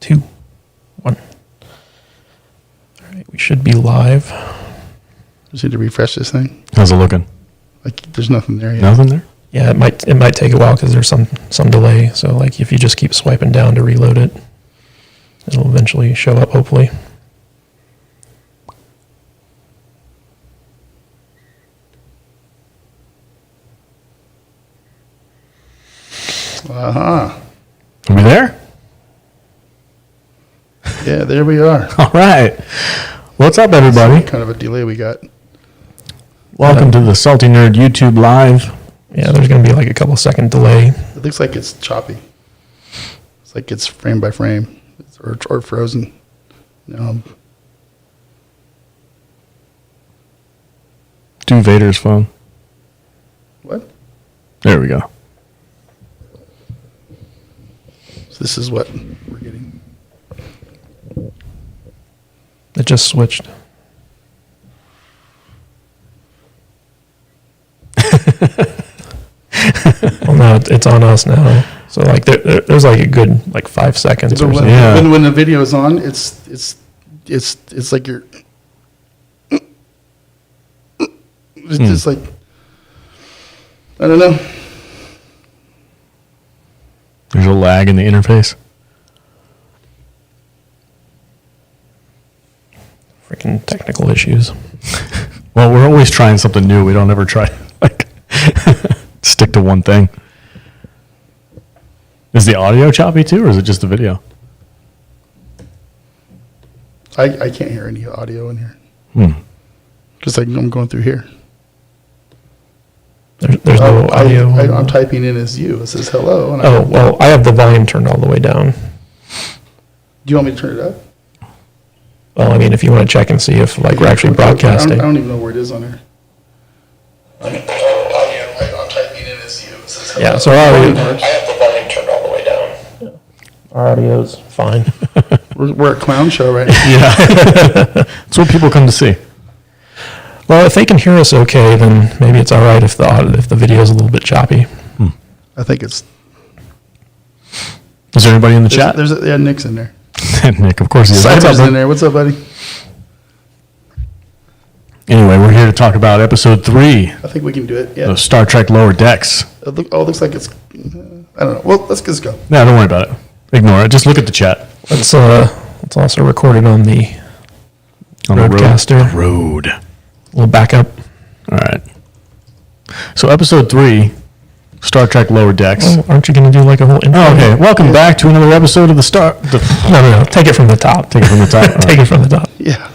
2, 1. All right, we should be live. Just need to refresh this thing. How's it looking? Like, there's nothing there yet. Nothing there? Yeah, it might take a while because there's some delay. So like if you just keep swiping down to reload it, it'll eventually show up, hopefully. Uh-huh. Are we there? Yeah, there we are. All right. What's up, everybody? Kind of a delay we got. Welcome to the Salty Nerd YouTube Live. Yeah, there's going to be like a couple second delay. It looks like it's choppy. It's like it's frame by frame or frozen. Do Vader's phone. What? There we go. So this is what we're getting. It just switched. Well, no, it's on us now. So like there's like a good like 5 seconds or something. Yeah. When the video is on, it's like you're. It's just like, I don't know. There's a lag in the interface. Freaking technical issues. Well, we're always trying something new. We don't ever try like stick to one thing. Is the audio choppy too, or is it just the video? I can't hear any audio in here. Because I'm going through here. There's no audio. I'm typing in as you. It says hello. And well, I have the volume turned all the way down. Do you want me to turn it up? Well, I mean, if you want to check and see if like we're actually broadcasting. I don't even know where it is on there. I'm typing in as you. It says hello. Yeah, so our audio, I have the volume turned all the way down. our audio's fine. We're a clown show right now. Yeah. That's what people come to see. Well, if they can hear us okay, then maybe it's all right if the video is a little bit choppy. I think it's. Is there anybody in the chat? Yeah, Nick's in there. Nick, of course he is. What's up, Cyber's in there. What's up, buddy? Anyway, we're here to talk about episode 3 I think we can do it. Yeah. of Star Trek Lower Decks. It looks like it's. I don't know. Well, let's just go. No, don't worry about it. Ignore it. Just look at the chat. It's also recorded on the On the Roadcaster. road. A little backup. All right. So episode 3, Star Trek Lower Decks. Oh, aren't you going to do like a whole intro? Oh, okay. Welcome back to another episode of No. Take it from the top. Take it from the top. Take it from the top. Yeah.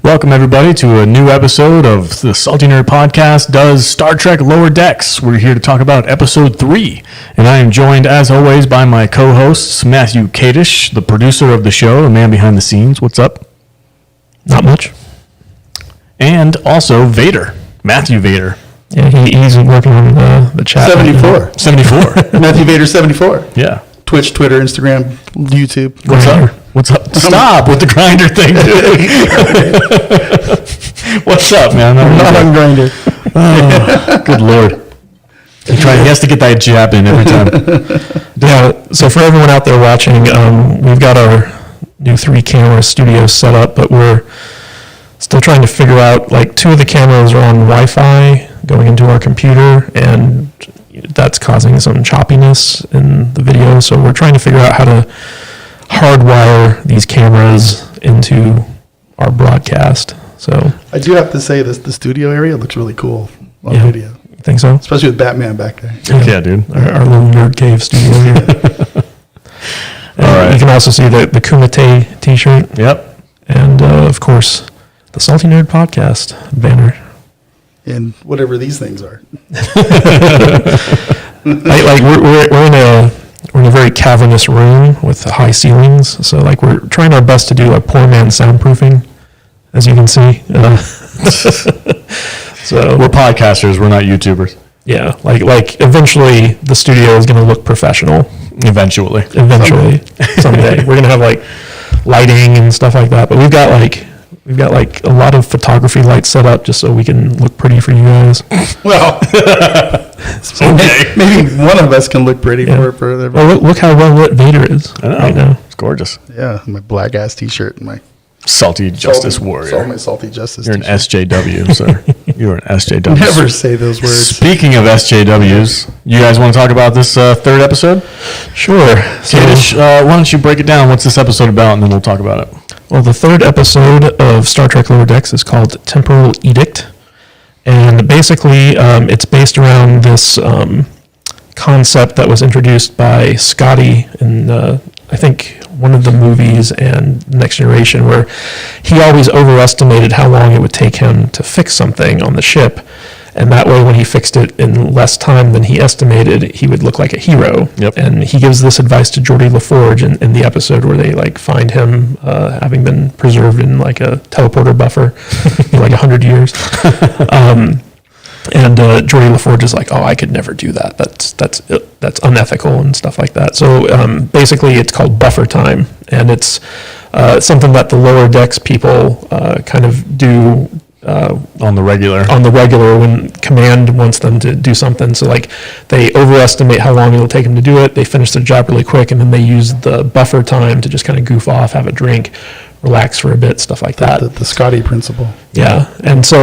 Welcome, everybody, to a new episode of the Salty Nerd Podcast does Star Trek Lower Decks. We're here to talk about episode 3. And I am joined, as always, by my co-hosts, Matthew Kadish, the producer of the show, the man behind the scenes. What's up? Not much. And also Vader, Matthew Vader. Yeah, he's working on the chat. 74. 74. Matthew Vader 74. Yeah. Twitch, Twitter, Instagram, YouTube. What's up? What's up? Stop with the grinder thing, dude. What's up, man? Not on Grindr. Oh, good Lord. He has to get that jab in every time. Yeah, so for everyone out there watching, we've got our new 3-camera studio set up, but we're still trying to figure out, like 2 of the cameras are on Wi-Fi going into our computer, and that's causing some choppiness in the video. So we're trying to figure out how to hardwire these cameras into our broadcast. So I do have to say this: the studio area looks really cool on Yeah. video, you think so? especially with Batman back there. Yeah, dude. Our little nerd cave studio here. All right. You can also see the Kumite t-shirt. Yep. And, of course, the Salty Nerd Podcast banner. And whatever these things are. We're in a very cavernous room with high ceilings. So, like, we're trying our best to do a poor man soundproofing, as you can see. So We're podcasters. We're not YouTubers. yeah, like eventually the studio is going to look professional. Eventually. Someday. We're going to have, like, lighting and stuff like that. But we've got, like, We've got like a lot of photography lights set up just so we can look pretty for you guys. Well, Okay. maybe one of us can look pretty Yeah. for the. Well, look how well lit Vader is I know. right now. It's gorgeous. Yeah, my black ass T-shirt and my Salty Justice Warrior. my salty justice. You're an t-shirt. SJW, sir. You're an SJW. Never say those words. Speaking of SJWs, you guys want to talk about this third episode? Sure. So, Kadish, why don't you break it down? What's this episode about, and then we'll talk about it. well, the third episode of Star Trek Lower Decks is called Temporal Edict. And basically, it's based around this concept that was introduced by Scotty in, I think, one of the movies and Next Generation, where he always overestimated how long it would take him to fix something on the ship. And that way, when he fixed it in less time than he estimated, he would look like a hero. Yep. And he gives this advice to Geordi LaForge in the episode where they like find him having been preserved in like a teleporter buffer, in like 100 years. And Geordi LaForge is like, "Oh, I could never do that. That's unethical and stuff like that." So basically, it's called buffer time, and it's something that the lower decks people kind of do On the regular. when command wants them to do something. So like they overestimate how long it'll take them to do it. They finish their job really quick, and then they use the buffer time to just kind of goof off, have a drink, relax for a bit, stuff like that. The Scotty principle. Yeah, and so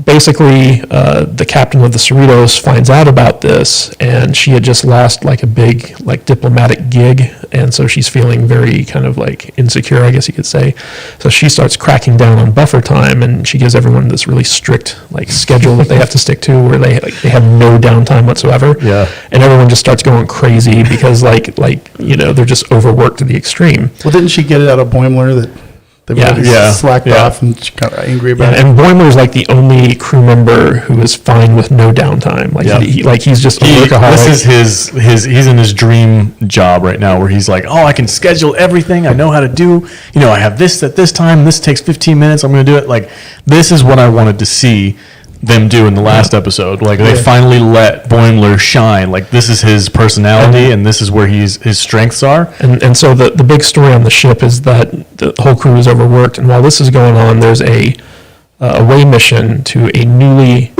basically, the captain of the Cerritos finds out about this, and she had just lost like a big like diplomatic gig, and so she's feeling very kind of like insecure, I guess you could say. So she starts cracking down on buffer time, and she gives everyone this really strict like schedule that they have to stick to, where they have no downtime whatsoever. Yeah. And everyone just starts going crazy because like they're just overworked to the extreme. Well, didn't she get it out of Boimler that they really Yeah. slacked Yeah. off and she got angry about it? And Boimler is like the only crew member who is fine with no downtime. Like Yeah. he's just a workaholic. This is his he's in his dream job right now where he's like, oh, I can schedule everything. I know how to do, I have this at this time. This takes 15 minutes. I'm going to do it. Like, this is what I wanted to see them do in the last episode. Like, they finally let Boimler shine. Like, this is his personality, and this is where his strengths are. And so the big story on the ship is that the whole crew is overworked. And while this is going on, there's a away mission to a newly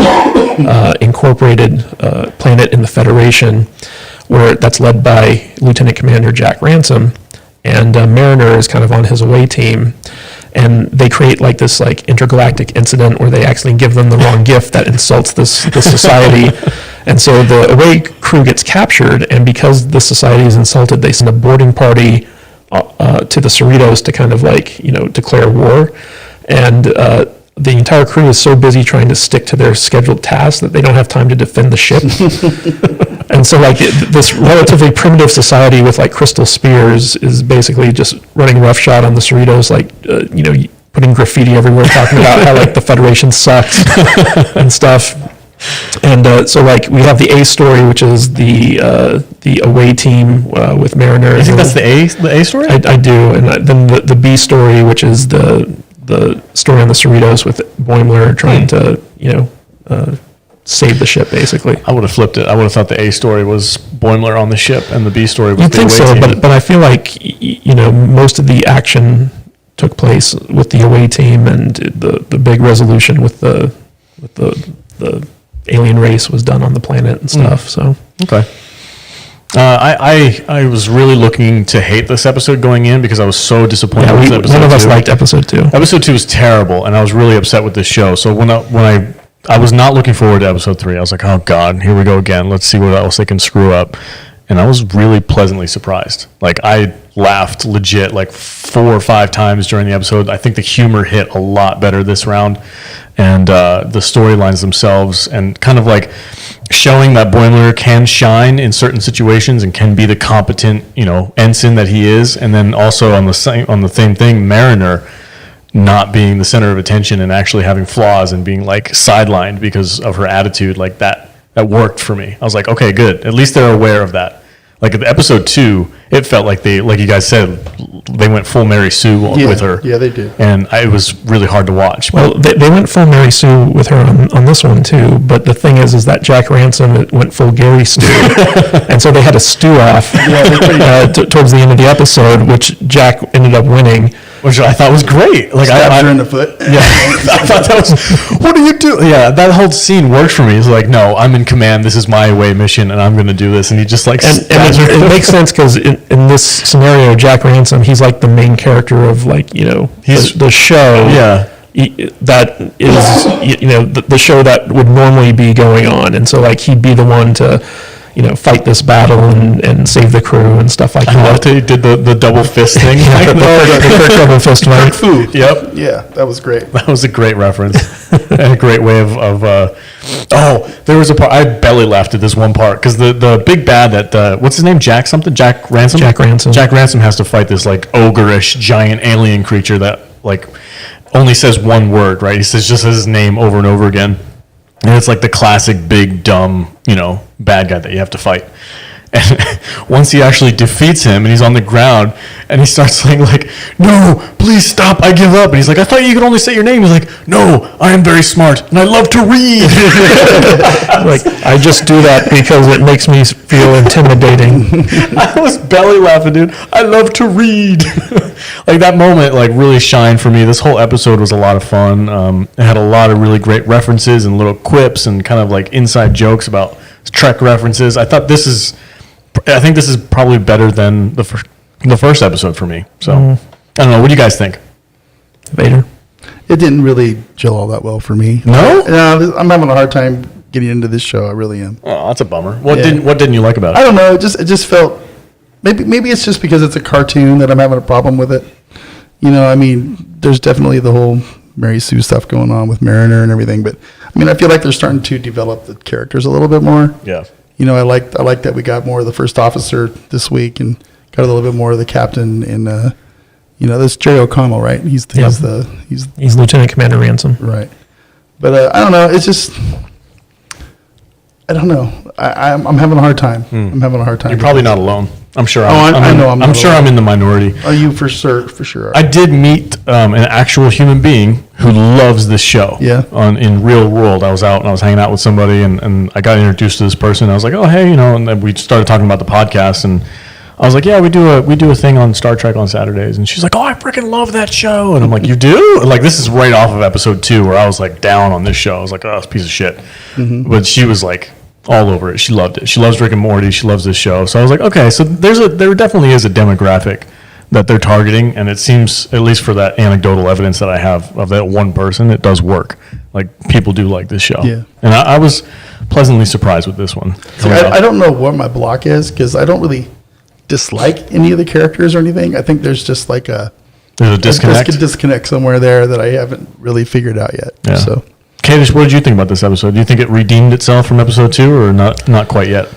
incorporated planet in the Federation, that's led by Lieutenant Commander Jack Ransom, and Mariner is kind of on his away team. And they create like this like intergalactic incident where they actually give them the wrong gift that insults this society. And so the away crew gets captured, and because this society is insulted, they send a boarding party to the Cerritos to kind of like declare war. And the entire crew is so busy trying to stick to their scheduled tasks that they don't have time to defend the ship. And so like this relatively primitive society with like crystal spears is basically just running roughshod on the Cerritos, like putting graffiti everywhere, talking about how like the Federation sucks and stuff. And so like we have the A story, which is the away team with Mariner. You think that's the A story? I do, and then the B story, which is the story on the Cerritos with Boimler trying to save the ship, basically. I would have flipped it. I would have thought the A story was Boimler on the ship, and the B story was You'd the think away so, team. but I feel like most of the action took place with the away team, and the big resolution with the alien race was done on the planet and stuff. So Okay. I was really looking to hate this episode going in because I was so disappointed with episode none of us 2. liked episode 2. Episode 2 was terrible, and I was really upset with this show. So when I was not looking forward to episode 3, I was like, oh God, here we go again. Let's see what else they can screw up. And I was really pleasantly surprised. Like, I laughed legit like 4 or 5 times during the episode. I think the humor hit a lot better this round, and the storylines themselves, and kind of like showing that Boimler can shine in certain situations and can be the competent, ensign that he is, and then also on the same thing, Mariner not being the center of attention and actually having flaws and being like sidelined because of her attitude, like that worked for me. I was like, okay, good. At least they're aware of that. Like at episode 2, it felt like they, like you guys said, they went full Mary Sue with her. Yeah, they did. And it was really hard to watch. Well, they went full Mary Sue with her on this one too, but the thing is that Jack Ransom went full Gary Stew, and so they had a stew off towards the end of the episode, which Jack ended up winning. which I thought was great. Like Stabs her in the foot. Yeah, I thought that was. What do you do? Yeah, that whole scene worked for me. He's like, no, I'm in command. This is my away mission, and I'm going to do this. And he just like, And it makes sense because in this scenario, Jack Ransom, he's like the main character of like, He's- the show. Yeah. That is, the show that would normally be going on. And so like he'd be the one to, fight this battle and save the crew and stuff like I that. loved it. He did the double fist thing. The Kirk double fist fight. Food. Yep. Yeah, that was great. That was a great reference and a great way of there was a part, I belly laughed at this one part because the big bad that, what's his name? Jack something? Jack Ransom? Jack Ransom. Jack Ransom has to fight this like ogre-ish giant alien creature that like only says one word, right? He says his name over and over again. And it's like the classic big dumb, bad guy that you have to fight. And once he actually defeats him and he's on the ground and he starts saying like, no, please stop, I give up. And he's like, I thought you could only say your name. He's like, no, I am very smart and I love to read. Like, I just do that because it makes me feel intimidating. I was belly laughing, dude. I love to read. Like that moment like really shined for me. This whole episode was a lot of fun. It had a lot of really great references and little quips and kind of like inside jokes about Trek references. I think this is probably better than the first episode for me. So I don't know. What do you guys think? Vader. It didn't really gel all that well for me. No? I'm having a hard time getting into this show. I really am. Oh, that's a bummer. What Yeah. didn't you like about I it? don't know. It just felt maybe it's just because it's a cartoon that I'm having a problem with it. I mean, there's definitely the whole Mary Sue stuff going on with Mariner and everything, but I mean, I feel like they're starting to develop the characters a little bit more. Yeah. I like that we got more of the first officer this week and got a little bit more of the captain and this Jerry O'Connell, right? He's Lieutenant Commander Ransom. right. But I don't know. It's just I don't know. I'm having a hard time. I'm having a hard time. You're probably not alone. I'm sure. I know I'm I'm not sure alone. I'm in the minority. Are you for sure? I did meet an actual human being who loves this show. Yeah. In real world, I was out and I was hanging out with somebody, and I got introduced to this person. I was like, oh hey, and then we started talking about the podcast, and I was like, yeah, we do a thing on Star Trek on Saturdays, and she's like, oh, I freaking love that show, and I'm like, you do? Like this is right off of episode 2 where I was like down on this show. I was like, oh, it's a piece of shit, but she was like all over it. She loved it. She loves Rick and Morty. She loves this show. So I was like, okay, so there definitely is a demographic that they're targeting, and it seems, at least for that anecdotal evidence that I have of that one person, it does work. Like people do like this show. Yeah. And I was pleasantly surprised with this one. See, I don't know what my block is because I don't really dislike any of the characters or anything. I think there's just like There's a disconnect. a disconnect somewhere there that I haven't really figured out yet. Yeah. So Kadish, what did you think about this episode? Do you think it redeemed itself from episode 2 or not quite yet?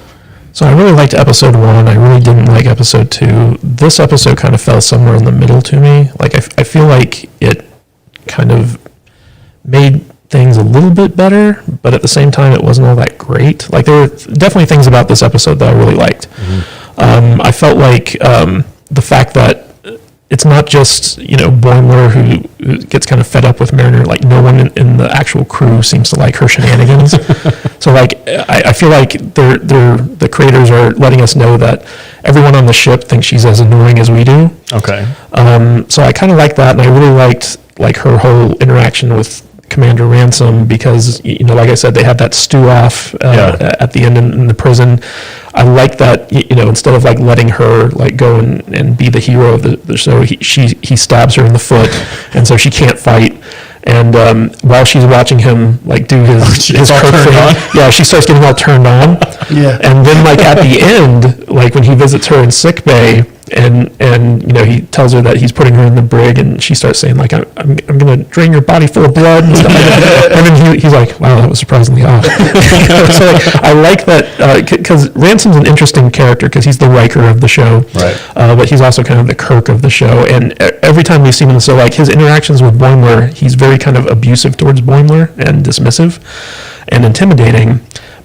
So I really liked episode 1. I really didn't like episode 2. This episode kind of fell somewhere in the middle to me. Like I feel like it kind of made things a little bit better, but at the same time it wasn't all that great. Like there were definitely things about this episode that I really liked. I felt like the fact that it's not just, Boimler who gets kind of fed up with Mariner. Like no one in the actual crew seems to like her shenanigans. So like I feel like the creators are letting us know that everyone on the ship thinks she's as annoying as we do. Okay. So I kind of like that, and I really liked like her whole interaction with Commander Ransom because, like I said, they had that stew off at the end in the prison. I like that, instead of like letting her like go and be the hero of the show, he stabs her in the foot, and so she can't fight. And while she's watching him like do his all Kirk turned thing, on? yeah, she starts getting all turned on. Yeah. And then like at the end, like when he visits her in sick bay, and he tells her that he's putting her in the brig, and she starts saying like I'm gonna drain your body full of blood and stuff like that. And then he's like, wow, that was surprisingly off. So like, I like that because Ransom's an interesting character because he's the Riker of the show, Right. But he's also kind of the Kirk of the show. And every time we see him, so like his interactions with Boimler, he's very kind of abusive towards Boimler and dismissive and intimidating.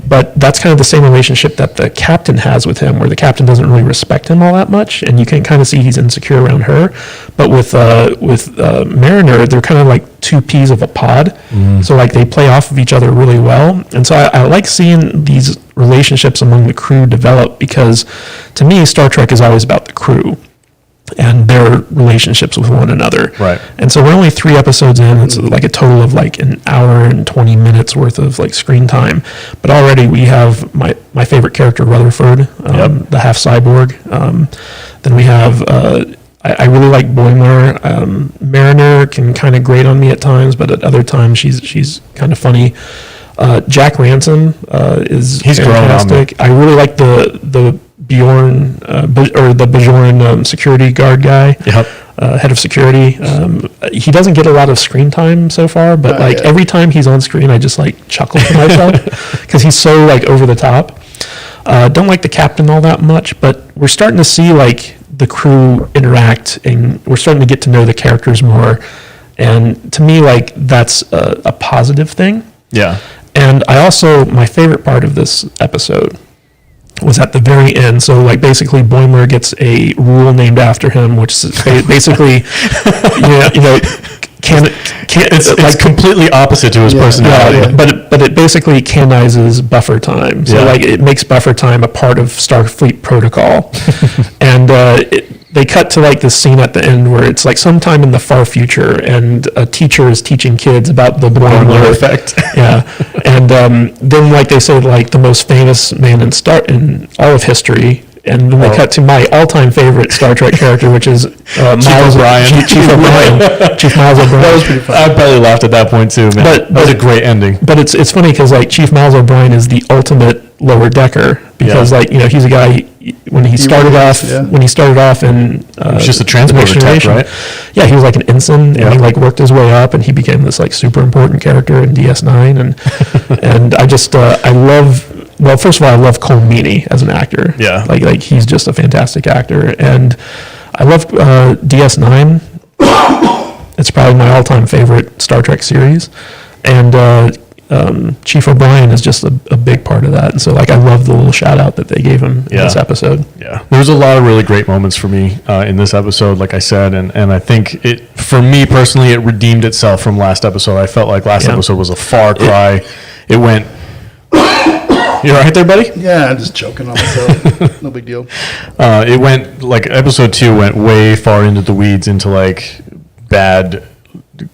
But that's kind of the same relationship that the captain has with him, where the captain doesn't really respect him all that much, and you can kind of see he's insecure around her. But with Mariner, they're kind of like two peas of a pod, so like they play off of each other really well. And so I like seeing these relationships among the crew develop because, to me, Star Trek is always about the crew. And they're relationships with one another. Right. And so we're only 3 episodes in. It's like a total of like an hour and 20 minutes worth of like screen time. But already we have my favorite character, Rutherford, the half cyborg. Then we have, I really like Boimler. Mariner can kind of grate on me at times, but at other times she's kind of funny. Jack Ransom is He's grown on me. fantastic. I really like the Bjorn or the Bjorn security guard guy. Yep. Head of security. He doesn't get a lot of screen time so far, but like yeah. every time he's on screen, I just like chuckle to myself because he's so like over the top. Don't like the captain all that much, but we're starting to see like the crew interact, and we're starting to get to know the characters more. And to me, like that's a positive thing. Yeah. And I also, my favorite part of this episode was at the very end. So like basically Boimler gets a rule named after him, which is basically, It's completely opposite to his personality. Yeah, but it basically canonizes buffer time. So like it makes buffer time a part of Starfleet protocol. And they cut to like this scene at the end where it's like sometime in the far future, and a teacher is teaching kids about the Boimler effect. Yeah, and then like they say like the most famous man in all of history. And then they cut to my all-time favorite Star Trek character, which is Miles O'Brien. Chief O'Brien. Chief Miles O'Brien. That was pretty fun. I probably laughed at that point too, man. But- that was a great ending. But it's funny because like Chief Miles O'Brien is the ultimate lower decker because Yeah. like he's a guy when he started really off is, yeah. in was just a transporter the Next tech, Generation. right? Yeah, he was like an ensign, Yeah. and he like worked his way up, and he became this like super important character in DS9, and I just I love. Well, first of all, I love Cole Meany as an actor. Yeah. Like he's just a fantastic actor, and I love DS9. It's probably my all-time favorite Star Trek series, and Chief O'Brien is just a big part of that. And so, like, I love the little shout-out that they gave him in this episode. Yeah, there was a lot of really great moments for me in this episode, like I said, and I think for me personally, it redeemed itself from last episode. I felt like last episode was a far cry. It went. You all right there, buddy? Yeah, I'm just choking on myself. No big deal. It went like episode 2 went way far into the weeds, into like bad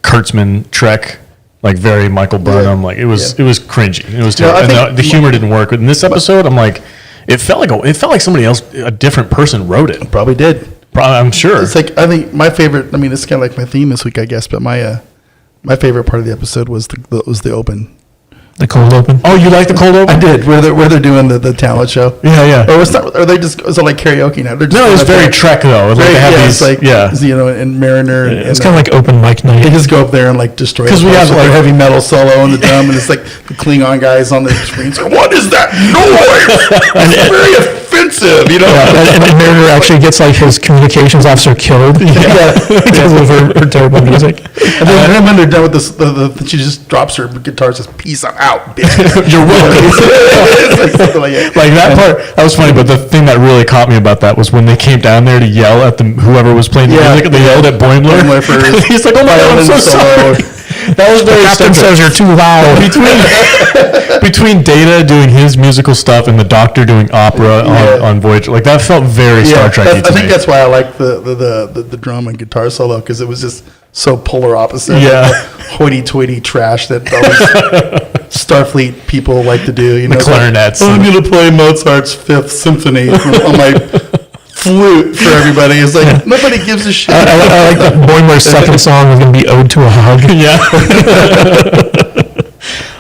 Kurtzman Trek, like very Michael Burnham. Like it was cringy. It was terrible. I And the humor didn't work. But in this episode, I'm like, it felt like somebody else, a different person wrote it. Probably did. I'm sure. It's like I think my favorite. I mean, it's kind of like my theme this week, I guess. But my favorite part of the episode was the open. The cold open. Oh, you like the cold open? I did. Where they're doing the talent show. Yeah. Or it's not. Are they just? Is it like karaoke now? They're just No, it's very Trek though. Like they have these, and Mariner. It's kind of like open mic night. They just go up there and like destroy. 'Cause we have, like like- heavy metal solo on the drum, and it's like the Klingon guys on the screen. So what is that noise? It's very offensive, and Mariner actually gets like his communications officer killed because of her terrible music. And then when they're done with this, she just drops her guitar and says, "Peace, I'm out, bitch." You're welcome. It's like something like that. Like that part, that was funny. But the thing that really caught me about that was when they came down there to yell at whoever was playing the music. They yelled at Boimler. Boimler for his He's like, "Oh my god, I'm so violin sorry." That was very Captain eccentric. says you're too loud. Between Data doing his musical stuff and the Doctor doing opera on Voyager, like that felt very Star Trek-y I to think me. that's why I like the drum and guitar solo, because it was just so polar opposite. Yeah. Of the hoity-toity trash that all these Starfleet people like to do. The clarinets. I'm going to play Mozart's Fifth Symphony on my flute for everybody. It's like nobody gives a shit. I like that Boimler's second song is going to be "Ode to a Hug." Yeah.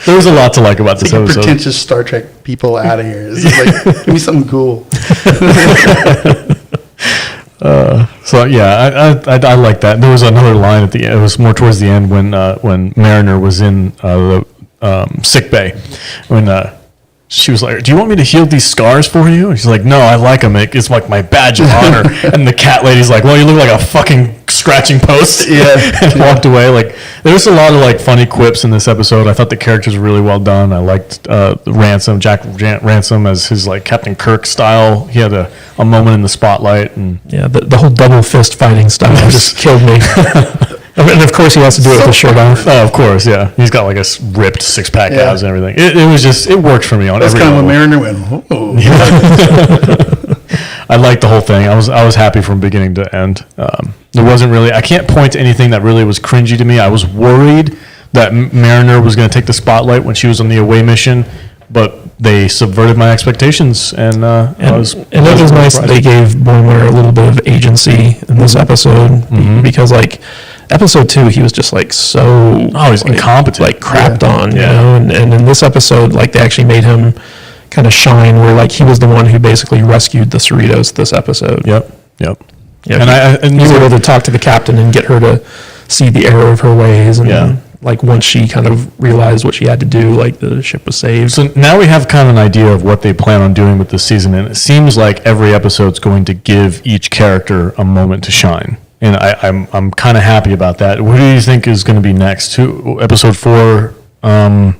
There was a lot to like about this Get episode. pretentious Star Trek people out of here. It's just like, give me something cool. So yeah, I like that. There was another line at the end. It was more towards the end when Mariner was in the sick bay, when she was like, "Do you want me to heal these scars for you?" And she's like, "No, I like them. It's like my badge of honor." And the cat lady's like, "Well, you look like a fucking scratching post." Yeah. And walked away. Like there was a lot of like funny quips in this episode. I thought the characters were really well done. I liked Jack Ransom as his like Captain Kirk style. He had a moment in the spotlight, and Yeah, the whole double fist fighting style just killed me. And of course, he has to do it with his shirt off. of course, yeah, he's got like a ripped 6-pack Yeah. abs and everything. It worked for me on That's every kind of level. when Mariner went, "Oh." I liked the whole thing. I was happy from beginning to end. There wasn't really. I can't point to anything that really was cringy to me. I was worried that Mariner was going to take the spotlight when she was on the away mission, but they subverted my expectations, and I was. And it was nice that they gave Boimler a little bit of agency in this episode because, like, episode 2, he was just like so. Oh, he's incompetent, like crapped on, you know. And in this episode, like, they actually made him kind of shine, where like he was the one who basically rescued the Cerritos this episode. Yep. Yeah, and he was able to talk to the captain and get her to see the error of her ways, and like once she kind of realized what she had to do, like the ship was saved. So now we have kind of an idea of what they plan on doing with this season, and it seems like every episode's going to give each character a moment to shine, and I'm kind of happy about that. What do you think is going to be next? Episode 4. I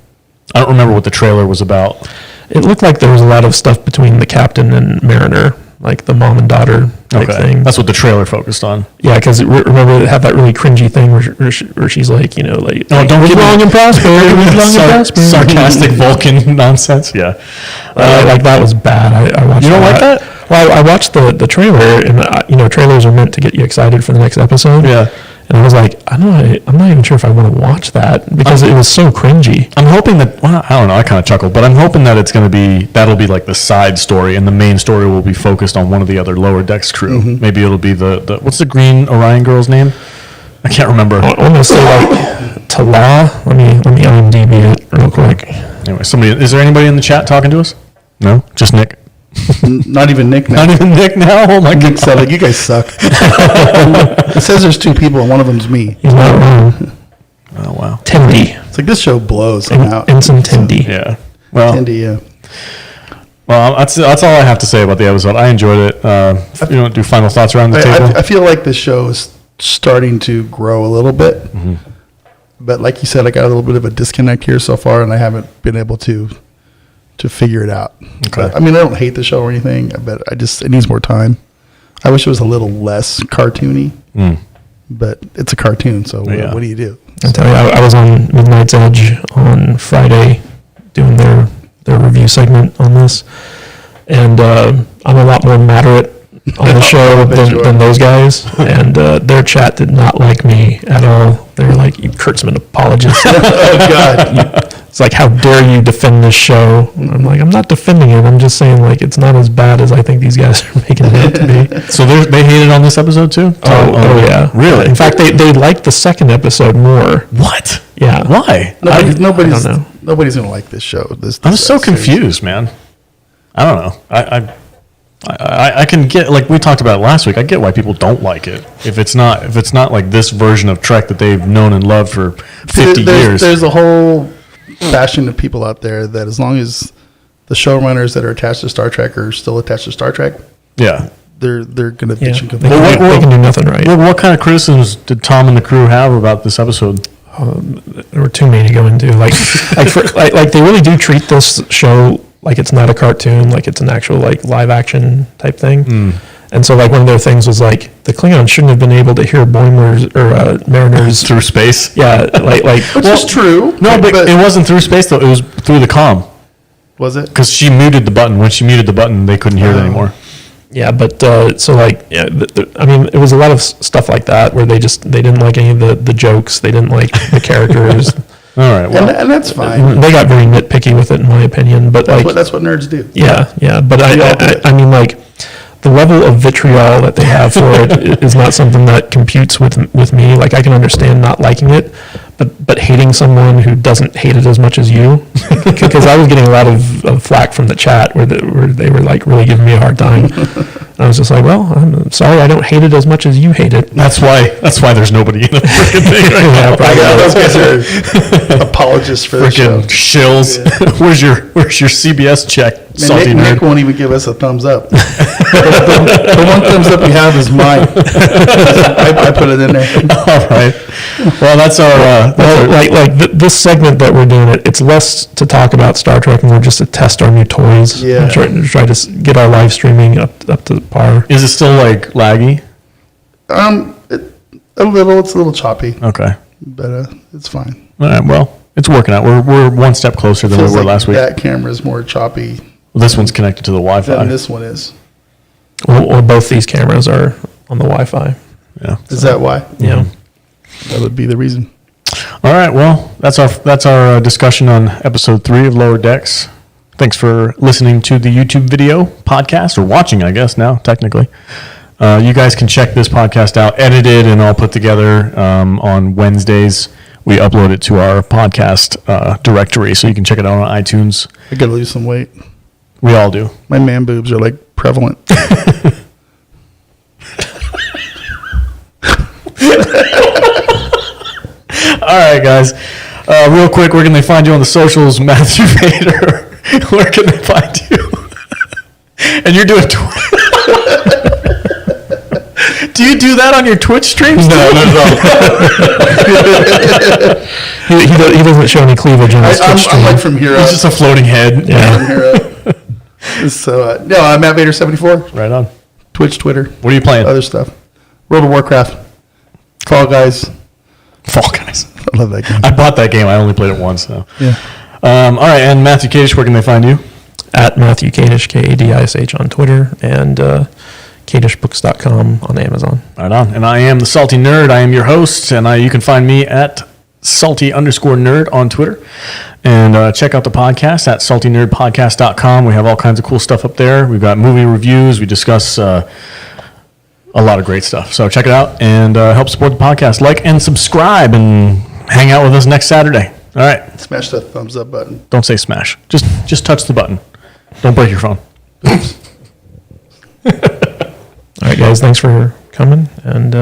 don't remember what the trailer was about. It looked like there was a lot of stuff between the captain and Mariner, like the mom and daughter type thing. That's what the trailer focused on. Yeah, because remember it had that really cringy thing where she's like, you know, like, oh, don't get long and prosper. Sarcastic Vulcan nonsense. Yeah, like that was bad. I watched. You don't like that? Well, I watched the trailer, and you know, trailers are meant to get you excited for the next episode. Yeah. And I was like, I'm not even sure if I want to watch that because it was so cringy. I'm hoping that, well, I don't know, I kind of chuckled, but I'm hoping that that'll be like the side story, and the main story will be focused on one of the other lower decks crew. Maybe it'll be the what's the green Orion girl's name? I can't remember. I want to say like Tala. Let me IMDb it real quick. Anyway, is there anybody in the chat talking to us? No, just Nick. Not even Nick now. Not even Nick now? Oh my God. So, like, you guys suck. It says there's 2 people and one of them's me. He's not wrong. Oh, wow. Tendy. It's like this show blows. I'm out. Ensign Tendy. Yeah. Well, Tendy, yeah. Well, that's all I have to say about the episode. I enjoyed it. You want to do final thoughts around the table? I feel like this show is starting to grow a little bit. But like you said, I got a little bit of a disconnect here so far, and I haven't been able to figure it out. Okay. But, I mean, I don't hate the show or anything, but it needs more time. I wish it was a little less cartoony, but it's a cartoon, so what do you do? I tell you, I was on Midnight's Edge on Friday doing their review segment on this, and I'm a lot more moderate on the show than those guys, and their chat did not like me at all. They were like, "You Kurtzman apologist." Oh, God. It's like, how dare you defend this show? And I'm like, I'm not defending it. I'm just saying, like, it's not as bad as I think these guys are making it out to be. So they hated on this episode too? Oh yeah. Really? In fact, they liked the second episode more. What? Yeah. Why? Nobody's I don't know. Nobody's going to like this show. I'm so confused, man. I don't know. I can get, like we talked about last week, I get why people don't like it. If it's not like this version of Trek that they've known and loved for 50 years. There's a whole faction of people out there that, as long as the showrunners that are attached to Star Trek are still attached to Star Trek, yeah, they're going to bitch and They complain. can do nothing right. Well, what kind of criticisms did Tom and the crew have about this episode? There were too many to go into. Like they really do treat this show like it's not a cartoon, like it's an actual like live action type thing. And so, like, one of their things was like the Klingons shouldn't have been able to hear Boimler's or Mariner's Through space? Yeah, like Which is true. No, but it wasn't through space though. It was through the comm. Was it? Because she muted the button. When she muted the button, they couldn't hear it anymore. Yeah, but so like, yeah, I mean, it was a lot of stuff like that where they didn't like any of the jokes. They didn't like the characters. All right, well, And that's fine. They got very nitpicky with it, in my opinion. But like, That's what nerds do. yeah. But I mean, like, the level of vitriol that they have for it is not something that computes with me. Like, I can understand not liking it, but hating someone who doesn't hate it as much as you, because I was getting a lot of flack from the chat where they were like really giving me a hard time. And I was just like, well, I'm sorry, I don't hate it as much as you hate it. that's why there's nobody in the freaking thing right now. Those guys are apologists for the show. Freaking shills. Where's your CBS check, salty Nick nerd? won't even give us a thumbs up. the one thumbs up you have is mine. I put it in there. All right. Well, that's our. This segment that we're doing, it's less to talk about Star Trek and more just to test our new toys. Yeah. And try to get our live streaming up to par. Is it still like laggy? It's a little choppy, Okay. but it's fine. All right. Well, it's working out. We're one step closer than we Feels were like last week. that camera is more choppy Well, this one's connected to the Wi-Fi. than this one is. Or both these cameras are on the Wi-Fi. Yeah. Is that why? Yeah. That would be the reason. All right. Well, that's our discussion on episode 3 of Lower Decks. Thanks for listening to the YouTube video podcast, or watching, I guess, now, technically. You guys can check this podcast out, edited and all put together on Wednesdays. We upload it to our podcast directory, so you can check it out on iTunes. I gotta lose some weight. We all do. My man boobs are like prevalent. All right, guys. Real quick, where can they find you on the socials? Matthew Vader, where can they find you? And you're doing Do you do that on your Twitch streams? No. He doesn't show any cleavage on his Twitch I'm stream. like from here It's up. just a floating head. Yeah. From here up. So, no, I'm Matt Vader 74. Right on. Twitch, Twitter, What are you playing? other stuff. World of Warcraft. Fall Guys. Fall Guys. I love that game. I bought that game. I only played it once. So. Yeah. All right, and Matthew Kadish, where can they find you? At Matthew Kadish, Kadish on Twitter, and kadishbooks.com on Amazon. Right on. And I am the Salty Nerd. I am your host, and you can find me at salty_nerd on Twitter. And check out the podcast at saltynerdpodcast.com. We have all kinds of cool stuff up there. We've got movie reviews. We discuss a lot of great stuff. So check it out and help support the podcast. Like and subscribe and hang out with us next Saturday. All right. Smash that thumbs up button. Don't say smash. Just touch the button. Don't break your phone. All right, guys, thanks for coming, and